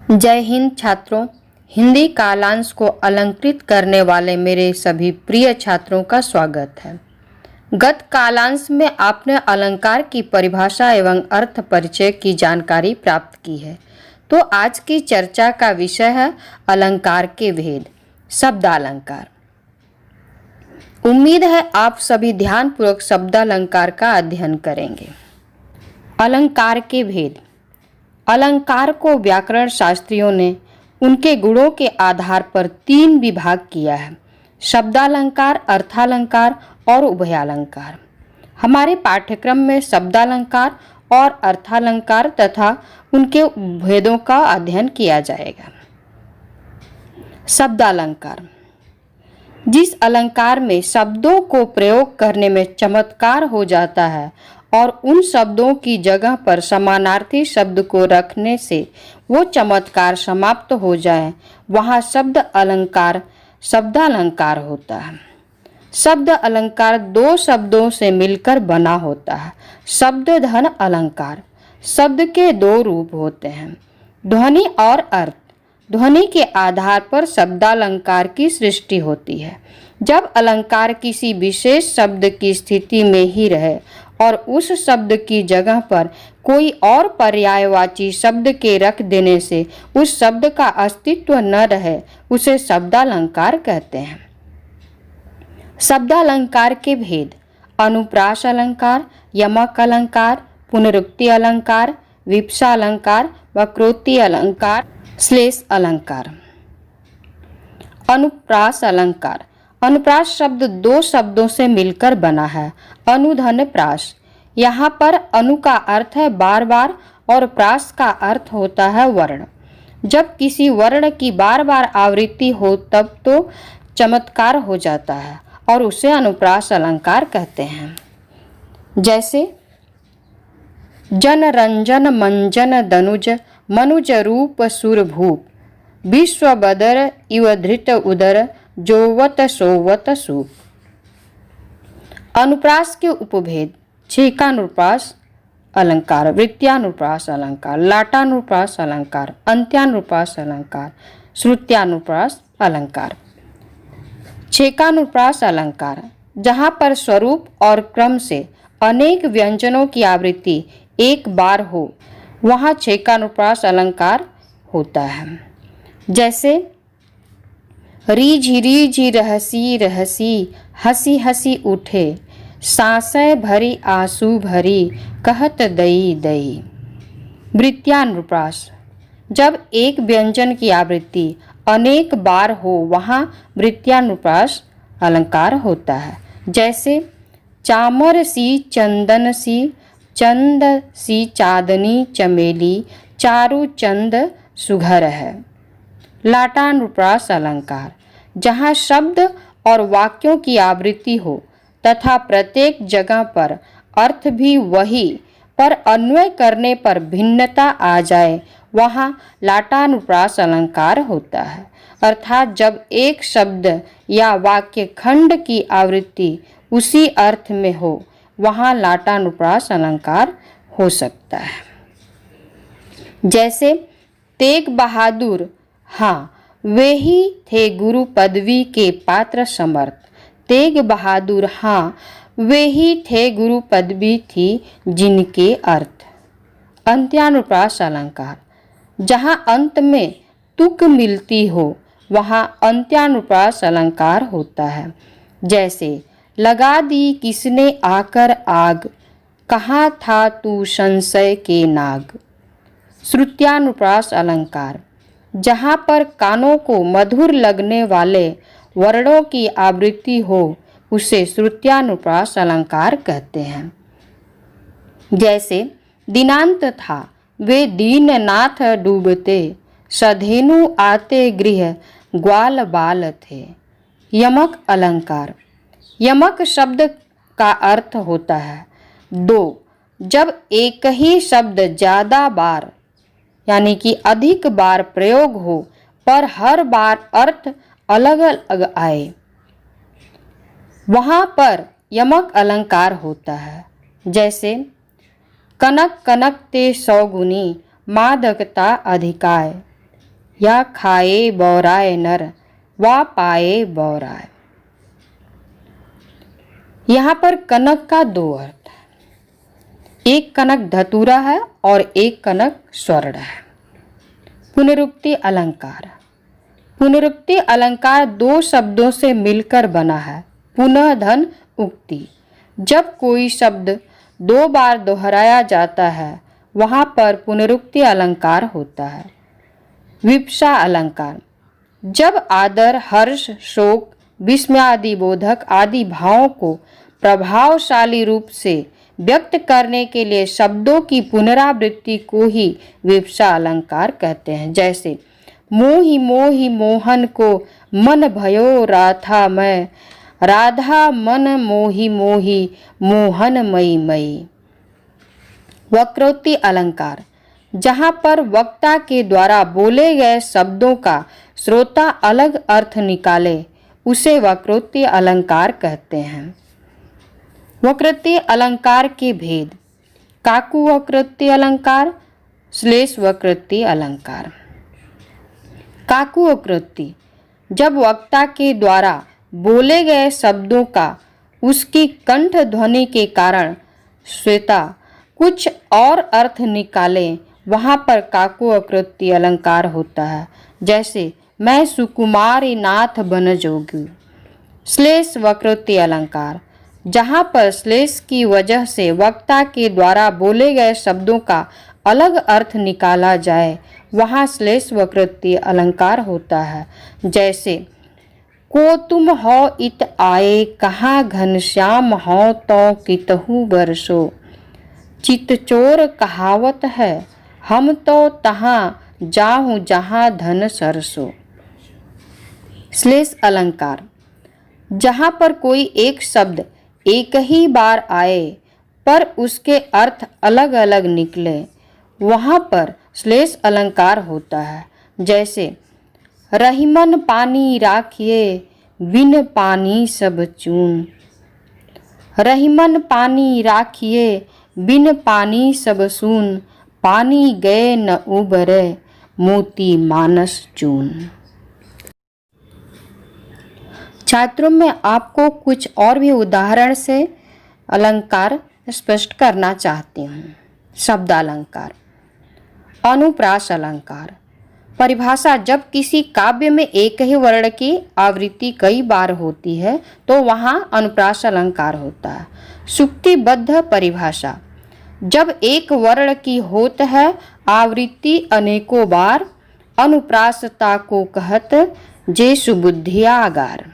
जय हिंद छात्रों। हिंदी कालांश को अलंकृत करने वाले मेरे सभी प्रिय छात्रों का स्वागत है। गत कालांश में आपने अलंकार की परिभाषा एवं अर्थ परिचय की जानकारी प्राप्त की है। तो आज की चर्चा का विषय है अलंकार के भेद, शब्दालंकार। उम्मीद है आप सभी ध्यानपूर्वक शब्दालंकार का अध्ययन करेंगे। अलंकार के भेद। अलंकार को व्याकरण शास्त्रियों ने उनके गुणों के आधार पर 3 विभाग किया है: शब्दालंकार, अर्थालंकार और उभयालंकार। हमारे पाठ्यक्रम में शब्दालंकार और अर्थालंकार तथा उनके भेदों का अध्ययन किया जाएगा। शब्दालंकार: जिस अलंकार में शब्दों को प्रयोग करने में चमत्कार हो जाता है और उन शब्दों की जगह पर समानार्थी शब्द को रखने से वो चमत्कार समाप्त हो जाए, वहाँ शब्द अलंकार शब्दालंकार होता है। शब्द अलंकार 2 शब्दों से मिलकर बना होता है। शब्द धन अलंकार। शब्द के 2 रूप होते हैं, ध्वनि और अर्थ। ध्वनि के आधार पर शब्दालंकार की सृष्टि होती है। जब अलंकार किसी विशेष शब्द की स्थिति में ही रहे और उस शब्द की जगह पर कोई और पर्यायवाची शब्द के रख देने से उस शब्द का अस्तित्व न रहे, उसे शब्दालंकार कहते हैं। शब्दालंकार के भेद: अनुप्रास अलंकार, यमक अलंकार, पुनरुक्ति अलंकार, विवक्षा अलंकार, वक्रोक्ति अलंकार, श्लेष अलंकार। अनुप्रास अलंकार। अनुप्रास शब्द 2 शब्दों से मिलकर बना है। अनु धन प्रास। यहाँ पर अनु का अर्थ है बार बार और प्रास का अर्थ होता है वर्ण। जब किसी वर्ण की बार बार आवृत्ति हो तब तो चमत्कार हो जाता है और उसे अनुप्रास अलंकार कहते हैं। जैसे जन रंजन मंजन दनुज मनुज रूप सुरभूप विश्व बदर इव धृत उदर जोवत सोवत सूप। अनुप्रास के उपभेद: छेकानुप्रास अलंकार, वृत्त्यानुप्रास अलंकार, लाटानुप्रास अलंकार, अंत्यानुप्रास अलंकार, श्रुत्यानुप्रास अलंकार। छेकानुप्रास अलंकार: जहाँ पर स्वरूप और क्रम से अनेक व्यंजनों की आवृत्ति एक बार हो, वहाँ छेकानुप्रास अलंकार होता है। जैसे रीझ रीझ रहसी रहसी हंसी हंसी उठे सांसें भरी आंसू भरी कहत दई दई। वृत्त्यानुप्रास: जब एक व्यंजन की आवृत्ति अनेक बार हो, वहाँ वृत्त्यानुप्रास अलंकार होता है। जैसे चामर सी चंदन सी चंद सी चांदनी चमेली चारु चंद सुघर है। लाटानुप्रास अलंकार: जहाँ शब्द और वाक्यों की आवृत्ति हो तथा प्रत्येक जगह पर अर्थ भी वही पर अन्वय करने पर भिन्नता आ जाए, वहाँ लाटानुप्रास अलंकार होता है। अर्थात जब एक शब्द या वाक्य खंड की आवृत्ति उसी अर्थ में हो, वहाँ लाटानुप्रास अलंकार हो सकता है। जैसे तेग बहादुर हाँ वे ही थे गुरु पदवी के पात्र समर्थ। तेग बहादुर हाँ वे ही थे गुरु पदवी थी जिनके अर्थ। अंत्यानुप्रास अलंकार: जहाँ अंत में तुक मिलती हो, वहाँ अंत्यानुप्रास अलंकार होता है। जैसे लगा दी किसने आकर आग, कहाँ था तू संशय के नाग। श्रुत्यानुप्रास अलंकार: जहाँ पर कानों को मधुर लगने वाले वर्णों की आवृत्ति हो, उसे श्रुत्यानुप्रास अलंकार कहते हैं। जैसे दिनांत था वे दीननाथ डूबते सधेनु आते गृह ग्वाल बाल थे। यमक अलंकार: यमक शब्द का अर्थ होता है 2। जब एक ही शब्द ज़्यादा बार यानी कि अधिक बार प्रयोग हो पर हर बार अर्थ अलग अलग आए, वहाँ पर यमक अलंकार होता है। जैसे कनक कनक ते सौगुनी मादकता अधिकाय, या खाए बौराए नर वा पाए बौराए। यहाँ पर कनक का दो अर्थ है, एक कनक धतूरा है और एक कनक स्वर्ण है। पुनरुक्ति अलंकार। पुनरुक्ति अलंकार दो शब्दों से मिलकर बना है। पुनः धन उक्ति, जब कोई शब्द दो बार दोहराया जाता है वहाँ पर पुनरुक्ति अलंकार होता है। विवक्षा अलंकार, जब आदर, हर्ष, शोक, विस्मयादि बोधक आदि भावों को प्रभावशाली रूप से व्यक्त करने के लिए शब्दों की पुनरावृत्ति को ही विवक्षा अलंकार कहते हैं। जैसे मोहि मोहि मोहन को मन भयो राधा मैं, राधा मन मोहि मोहि मोहन मई मई। वक्रोक्ति अलंकार, जहाँ पर वक्ता के द्वारा बोले गए शब्दों का श्रोता अलग अर्थ निकाले उसे वक्रोक्ति अलंकार कहते हैं। वक्रोक्ति अलंकार के भेद। काकु वक्रोक्ति अलंकार, श्लेष वक्रोक्ति अलंकार। काकु वक्रोक्ति, जब वक्ता के द्वारा बोले गए शब्दों का उसकी कंठ ध्वनि के कारण श्रोता कुछ और अर्थ निकाले वहाँ पर काकु वक्रोक्ति अलंकार होता है। जैसे मैं सुकुमारी नाथ बन जोगी। श्लेष वक्रोक्ति अलंकार, जहाँ पर श्लेष की वजह से वक्ता के द्वारा बोले गए शब्दों का अलग अर्थ निकाला जाए वहाँ श्लेष वक्रोक्ति अलंकार होता है। जैसे को तुम हो इत आए, कहाँ घनश्याम हो तो कितहु बरसो। चितचोर कहावत है, हम तो तहाँ जाहूँ जहाँ धन सरसो। श्लेष अलंकार, जहाँ पर कोई एक शब्द एक ही बार आए पर उसके अर्थ अलग अलग निकले वहाँ पर श्लेष अलंकार होता है। जैसे रहीमन पानी राखिए, बिन पानी सब चून। रहीमन पानी राखिए, बिन पानी सब सून। पानी गए न उबरे, मोती मानस चून। छात्रों, में आपको कुछ और भी उदाहरण से अलंकार स्पष्ट करना चाहती हूँ। शब्द अलंकार। अनुप्रास अलंकार। परिभाषा, जब किसी काव्य में एक ही वर्ण की आवृत्ति कई बार होती है तो वहाँ अनुप्रास अलंकार होता है। सुक्तिबद्ध परिभाषा, जब एक वर्ण की होत है आवृत्ति अनेकों बार, अनुप्रासता को कहत जे सुबुद्धिया आगार।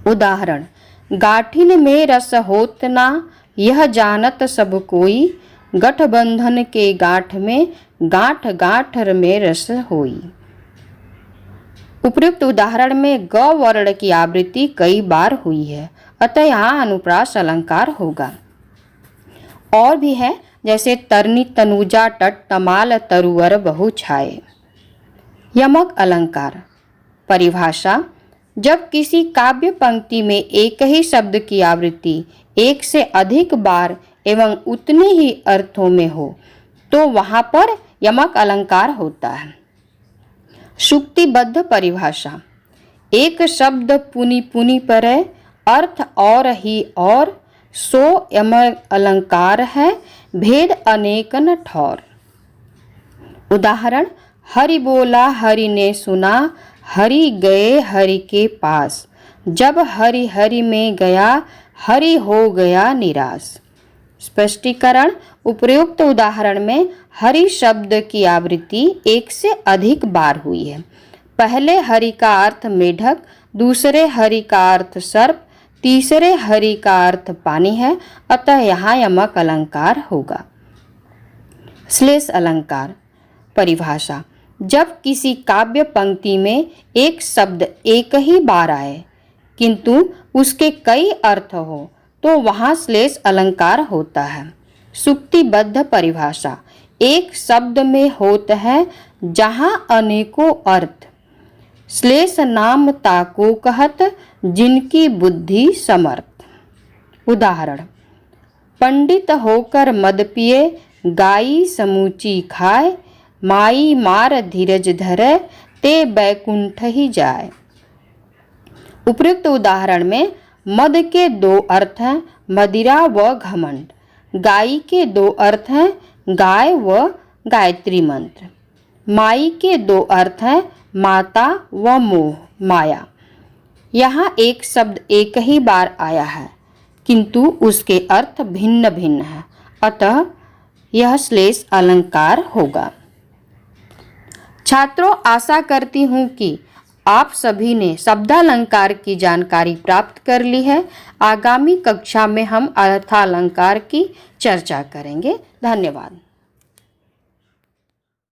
उदाहरण, गाठिन में रस होत ना, यह जानत सब कोई। गठबंधन के गांठ में, गांठ गांठ में रस होई। उपयुक्त उदाहरण में ग वर्ण की आवृत्ति कई बार हुई है, अतः यहाँ अनुप्रास अलंकार होगा। और भी है, जैसे तरनी तनुजा तट तमाल तरुवर बहु छाए। यमक अलंकार। परिभाषा, जब किसी काव्य पंक्ति में एक ही शब्द की आवृत्ति एक से अधिक बार एवं उतने ही अर्थों में हो तो वहाँ पर यमक अलंकार होता है। सुक्तिबद्ध परिभाषा, एक शब्द पुनि पुनि परे, अर्थ और ही और, सो यमक अलंकार है, भेद अनेकन ठौर। उदाहरण, हरि बोला हरि ने सुना, हरि गए हरि के पास। जब हरि हरि में गया, हरि हो गया निराश। स्पष्टीकरण, उपर्युक्त उदाहरण में हरि शब्द की आवृत्ति एक से अधिक बार हुई है। पहले हरि का अर्थ मेढक, दूसरे हरि का अर्थ सर्प, तीसरे हरि का अर्थ पानी है, अतः यहाँ यमक अलंकार होगा। श्लेष अलंकार। परिभाषा, जब किसी काव्य पंक्ति में एक शब्द एक ही बार आए किंतु उसके कई अर्थ हो तो वहाँ श्लेष अलंकार होता है। सुक्तिबद्ध परिभाषा, एक शब्द में होता है जहाँ अनेकों अर्थ। श्लेष नाम ताको कहत, जिनकी बुद्धि समर्थ। उदाहरण, पंडित होकर मद पिए, गाई समूची खाए, माई मार धीरज धरे ते बैकुंठ ही जाए। उपयुक्त उदाहरण में मद के दो अर्थ हैं मदिरा व घमंड। गाय के दो अर्थ हैं गाय व गायत्री मंत्र। माई के दो अर्थ हैं माता व मोह माया। यहाँ एक शब्द एक ही बार आया है किंतु उसके अर्थ भिन्न भिन्न हैं, अतः यह श्लेष अलंकार होगा। छात्रों, आशा करती हूँ कि आप सभी ने शब्दालंकार की जानकारी प्राप्त कर ली है। आगामी कक्षा में हम अर्थालंकार की चर्चा करेंगे। धन्यवाद।